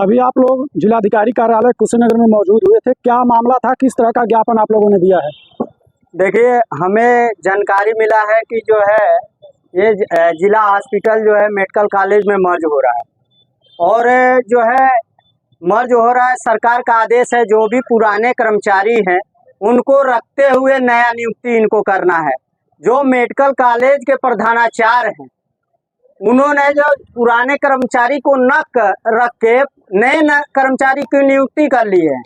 अभी आप लोग जिलाधिकारी कार्यालय कुशीनगर में मौजूद हुए थे, क्या मामला था, किस तरह का ज्ञापन आप लोगों ने दिया है? देखिए, हमें जानकारी मिला है कि जो है ये जिला हॉस्पिटल जो है मेडिकल कॉलेज में मर्ज हो रहा है और जो है मर्ज हो रहा है। सरकार का आदेश है, जो भी पुराने कर्मचारी हैं उनको रखते हुए नया नियुक्ति इनको करना है। जो मेडिकल कॉलेज के प्रधानाचार्य हैं उन्होंने जो पुराने कर्मचारी को न रख के नए कर्मचारी की नियुक्ति कर ली है,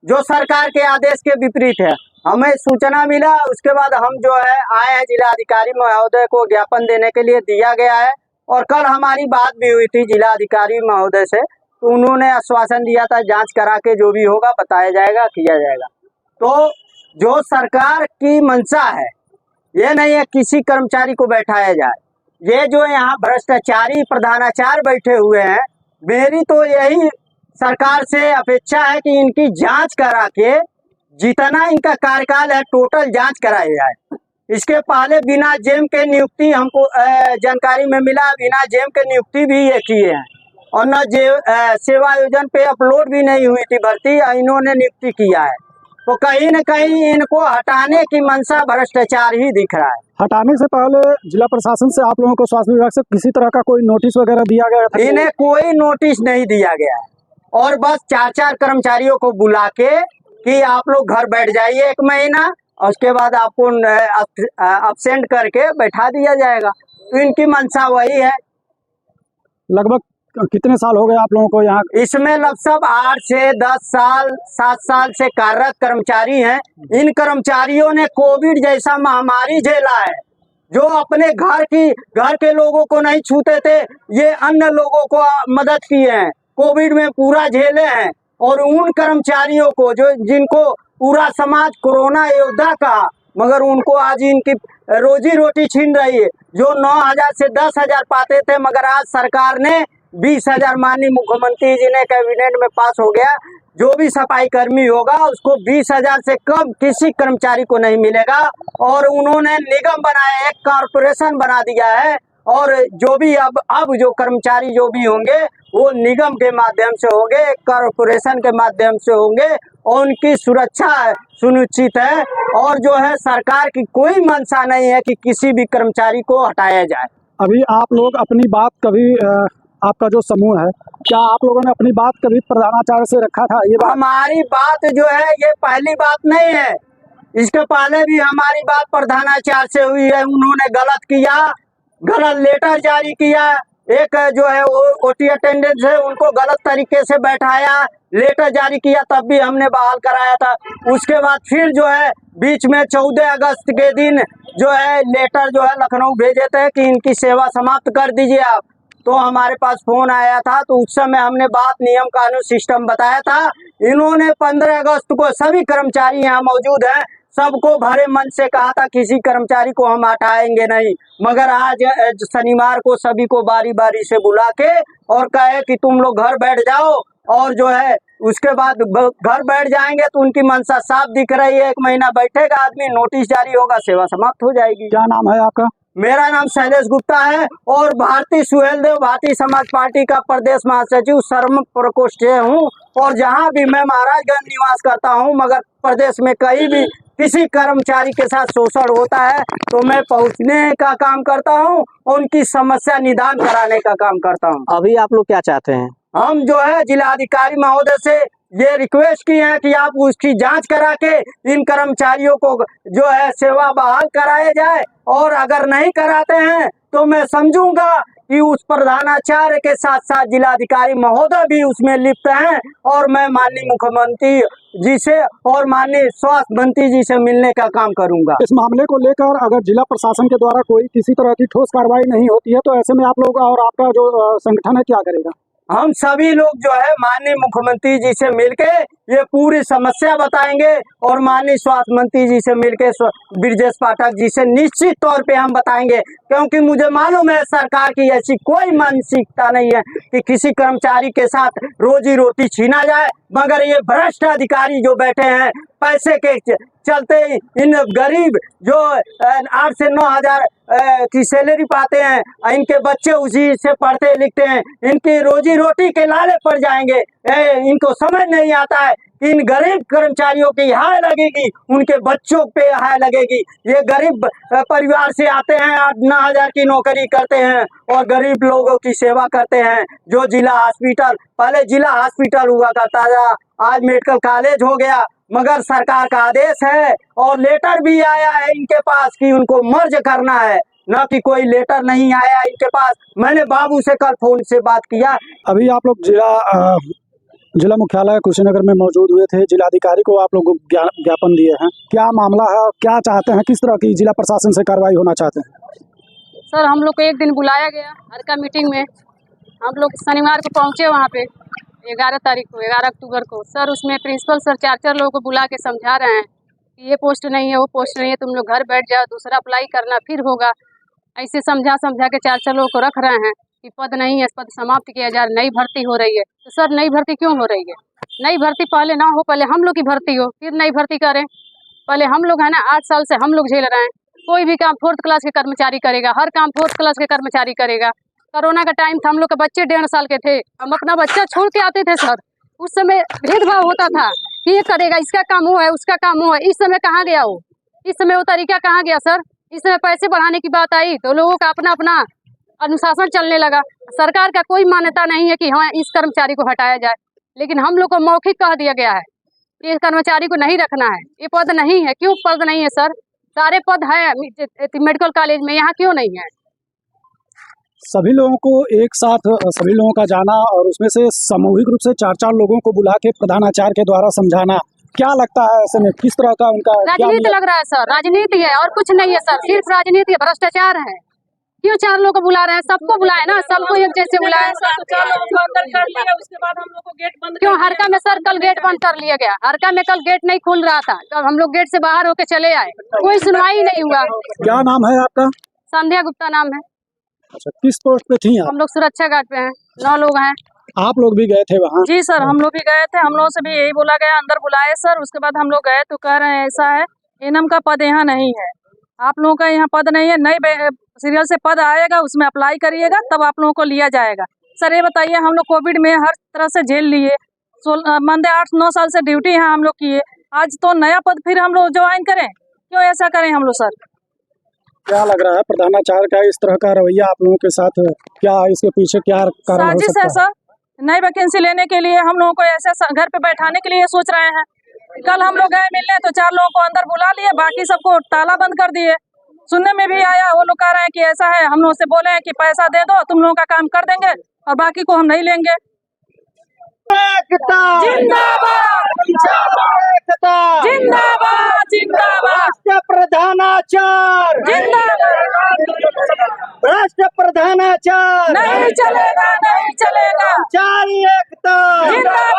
जो सरकार के आदेश के विपरीत है। हमें सूचना मिला, उसके बाद हम जो है आए हैं, जिलाधिकारी महोदय को ज्ञापन देने के लिए दिया गया है। और कल हमारी बात भी हुई थी जिलाधिकारी महोदय से, तो उन्होंने आश्वासन दिया था जांच करा के जो भी होगा बताया जाएगा, किया जाएगा। तो जो सरकार की मंशा है ये नहीं है किसी कर्मचारी को बैठाया जाए। ये जो यहाँ भ्रष्टाचारी प्रधानाचार्य बैठे हुए हैं, मेरी तो यही सरकार से अपेक्षा है कि इनकी जांच करा के जितना इनका कार्यकाल है टोटल जांच कराई जाए। इसके पहले बिना जेम के नियुक्ति हमको जानकारी में मिला, बिना जेम के नियुक्ति भी ये किए हैं और न सेवा आयोजन पे अपलोड भी नहीं हुई थी भर्ती, इन्होंने नियुक्ति किया है। तो कहीं न कहीं इनको हटाने की मंशा भ्रष्टाचार ही दिख रहा है। हटाने से पहले जिला प्रशासन से आप लोगों को स्वास्थ्य विभाग से किसी तरह का कोई नोटिस वगैरह दिया गया था? इन्हें कोई नोटिस नहीं दिया गया है और बस 4-4 कर्मचारियों को बुला के कि आप लोग घर बैठ जाइए 1 महीना और उसके बाद आपको अब्सेंट करके बैठा दिया जाएगा। तो इनकी मंशा वही है। लगभग कितने साल हो गए आप लोगों को यहाँ? इसमें लगभग 8 से 10 साल 7 साल से कार्यरत कर्मचारी हैं। इन कर्मचारियों ने कोविड जैसा महामारी झेला है, जो अपने घर के लोगों को नहीं छूते थे, ये अन्य लोगों को मदद किए हैं, कोविड में पूरा झेले हैं। और उन कर्मचारियों को जो जिनको पूरा समाज कोरोना योद्धा कहा, मगर उनको आज इनकी रोजी रोटी छीन रही है। जो 9,000 से 10,000 पाते थे, मगर आज सरकार ने 20,000, माननीय मुख्यमंत्री जी ने कैबिनेट में पास हो गया, जो भी सफाई कर्मी होगा उसको 20,000 से कम किसी कर्मचारी को नहीं मिलेगा। और उन्होंने निगम बनाया, एक कॉर्पोरेशन बना दिया है और जो भी अब जो कर्मचारी जो भी होंगे वो निगम के माध्यम से होंगे, कॉर्पोरेशन के माध्यम से होंगे और उनकी सुरक्षा सुनिश्चित है। और जो है सरकार की कोई मंशा नहीं है कि किसी भी कर्मचारी को हटाया जाए। अभी आप लोग अपनी बात कभी आपका जो समूह है, क्या आप लोगों ने अपनी बात कभी प्रधानाचार्य से रखा था? ये हमारी बात जो है ये पहली बात नहीं है, इसके पहले भी हमारी बात प्रधानाचार्य से हुई है। उन्होंने गलत किया, गलत लेटर जारी किया। एक जो है ओटी अटेंडेंस है उनको गलत तरीके से बैठाया, लेटर जारी किया, तब भी हमने बहाल कराया था। उसके बाद फिर जो है बीच में 14 अगस्त के दिन जो है लेटर जो है लखनऊ भेजे थे कि इनकी सेवा समाप्त कर दीजिए आप। तो हमारे पास फोन आया था, तो उस समय हमने बात नियम कानून सिस्टम बताया था। इन्होंने 15 अगस्त को सभी कर्मचारी यहाँ मौजूद हैं, सबको भरे मन से कहा था किसी कर्मचारी को हम हटाएंगे नहीं, मगर आज शनिवार को सभी को बारी बारी से बुला के और कहे कि तुम लोग घर बैठ जाओ। और जो है उसके बाद घर बैठ जाएंगे तो उनकी मंशा साफ दिख रही है। 1 महीना बैठेगा आदमी, नोटिस जारी होगा, सेवा समाप्त हो जाएगी। क्या नाम है आपका? मेरा नाम शैलेश गुप्ता है और भारतीय सुहेलदेव भारतीय समाज पार्टी का प्रदेश महासचिव सर्म प्रकोष्ठ हूँ। और जहाँ भी मैं महाराजगंज निवास करता हूँ, मगर प्रदेश में कहीं भी किसी कर्मचारी के साथ शोषण होता है तो मैं पहुँचने का काम करता हूँ, उनकी समस्या निदान कराने का काम करता हूँ। अभी आप लोग क्या चाहते हैं? हम जो है जिलाधिकारी महोदय से ये रिक्वेस्ट की है कि आप उसकी जांच करा के इन कर्मचारियों को जो है सेवा बहाल कराया जाए। और अगर नहीं कराते हैं तो मैं समझूंगा कि उस प्रधानाचार्य के साथ साथ जिलाधिकारी महोदय भी उसमें लिप्त हैं। और मैं माननीय मुख्यमंत्री जी से और माननीय स्वास्थ्य मंत्री जी से मिलने का काम करूंगा। इस मामले को लेकर अगर जिला प्रशासन के द्वारा कोई किसी तरह की ठोस कार्रवाई नहीं होती है तो ऐसे में आप लोग और आपका जो संगठन है क्या करेगा? हम सभी लोग जो है माननीय मुख्यमंत्री जी से मिलके ये पूरी समस्या बताएंगे और माननीय स्वास्थ्य मंत्री जी से मिलकर ब्रजेश पाठक जी से निश्चित तौर पे हम बताएंगे, क्योंकि मुझे मालूम है सरकार की ऐसी कोई मानसिकता नहीं है कि किसी कर्मचारी के साथ रोजी रोटी छीना जाए, मगर ये भ्रष्ट अधिकारी जो बैठे हैं पैसे के चलते इन गरीब जो 8 से 9 हजार की सैलरी पाते हैं, इनके बच्चे उसी से पढ़ते लिखते हैं, इनकी रोजी रोटी के लाले पड़ जाएंगे। इनको समझ नहीं आता है कि इन गरीब कर्मचारियों की हाय लगेगी, उनके बच्चों पे हाय लगेगी। ये गरीब परिवार से आते हैं, 8-9 हजार की नौकरी करते हैं और गरीब लोगों की सेवा करते हैं। जो जिला हॉस्पिटल, पहले जिला हॉस्पिटल हुआ करता था, आज मेडिकल कॉलेज हो गया, मगर सरकार का आदेश है और लेटर भी आया है इनके पास कि उनको मर्ज करना है, न कि कोई लेटर नहीं आया इनके पास। मैंने बाबू से कल फोन से बात किया। अभी आप लोग जिला मुख्यालय कुशीनगर में मौजूद हुए थे, जिलाधिकारी को आप लोग ज्ञापन दिए हैं, क्या मामला है, क्या चाहते हैं, किस तरह की जिला प्रशासन से कार्रवाई होना चाहते हैं? सर हम लोग को एक दिन बुलाया गया हरका मीटिंग में, हम लोग शनिवार को पहुंचे वहां पे 11 तारीख को, 11 अक्टूबर को। सर उसमें प्रिंसिपल सर 4 लोगों को बुला के समझा रहे हैं कि ये पोस्ट नहीं है, वो पोस्ट नहीं है, तुम लोग घर बैठ जाओ, दूसरा अप्लाई करना फिर होगा। ऐसे समझा के 4 लोगों को रख रहे हैं कि पद नहीं है, पद समाप्त किया जा रहा है, नई भर्ती हो रही है। तो सर नई भर्ती क्यों हो रही है? नई भर्ती पहले ना हो, पहले हम लोग की भर्ती हो, फिर नई भर्ती करें। पहले हम लोग है ना 8 साल से हम लोग झेल रहे हैं, कोई भी काम 4th क्लास के कर्मचारी करेगा, हर काम 4th क्लास के कर्मचारी करेगा। कोरोना का टाइम था, हम लोग के बच्चे 1.5 साल के थे, हम अपना बच्चा छोड़ के आते थे सर। उस समय भेदभाव होता था कि ये करेगा, इसका काम वो है, उसका काम वो है। इस समय कहाँ गया वो? इस समय वो तरीका कहाँ गया सर? इस समय पैसे बढ़ाने की बात आई तो लोगों का अपना अपना अनुशासन चलने लगा। सरकार का कोई मान्यता नहीं है कि हाँ इस कर्मचारी को हटाया जाए, लेकिन हम लोग को मौखिक कह दिया गया है कि इस कर्मचारी को नहीं रखना है, ये पद नहीं है। क्यों पद नहीं है सर? सारे पद है मेडिकल कॉलेज में, यहाँ क्यों नहीं है? सभी लोगों को एक साथ, सभी लोगों का जाना और उसमें से सामूहिक रूप से 4 लोगों को बुला के प्रधानाचार्य के द्वारा समझाना, क्या लगता है ऐसे में किस तरह का उनका राजनीति लग रहा है सर? राजनीति है और कुछ नहीं है सर, सिर्फ राजनीति है, भ्रष्टाचार है। क्यों 4 लोग को बुला रहे हैं? सबको बुलाए ना, सबको एक जैसे बुलाए। उसके बाद हम लोग को गेट बंद क्यों हरका में सर कल गेट बंद कर लिया गया? हरका में कल गेट नहीं खुल रहा था, तब हम लोग गेट से बाहर होके चले आए, कोई सुनवाई नहीं हुआ। क्या नाम है आपका? संध्या गुप्ता नाम है। अच्छा, किस पोस्ट पे थी आप? हम लोग सुरक्षा गार्ड पे हैं, 9 लोग हैं। आप लोग भी गए थे वहाँ? जी सर हम लोग भी गए थे, हम लोगों से भी यही बोला गया अंदर बुलाए सर। उसके बाद हम लोग गए तो कह रहे हैं ऐसा है, एनएम का पद यहाँ नहीं है, आप लोगों का यहाँ पद नहीं है, नई सीरियल से पद आएगा उसमें अप्लाई करिएगा तब आप लोगों को लिया जाएगा। सर ये बताइए, हम लोग कोविड में हर तरह से झेल लिए, मंदे 8-9 साल से ड्यूटी है हम लोग की, आज तो नया पद फिर हम लोग ज्वाइन करें? क्यों ऐसा करें हम लोग सर? क्या लग रहा है प्रधानाचार्य का इस तरह का रवैया आप लोगों के साथ, क्या इसके पीछे क्या कारण हो सकता है? सर नई वैकेंसी लेने के लिए हम लोगों को ऐसे घर पे बैठाने के लिए सोच रहे हैं। कल हम लोग गए मिलने तो 4 लोगों को अंदर बुला लिए, बाकी सबको ताला बंद कर दिए। सुनने में भी आया वो लोग कह रहे हैं कि ऐसा है, हम लोग से बोले हैं कि पैसा दे दो तुम लोगों का काम कर देंगे और बाकी को हम नहीं लेंगे। जिंदाबाद जिंदाबाद जिंदाबाद प्रधानाचार्य जिंदाबाद। राष्ट्र प्रधानाचार्य नहीं चलेगा नहीं चलेगा। चार एकता जिंदाबाद।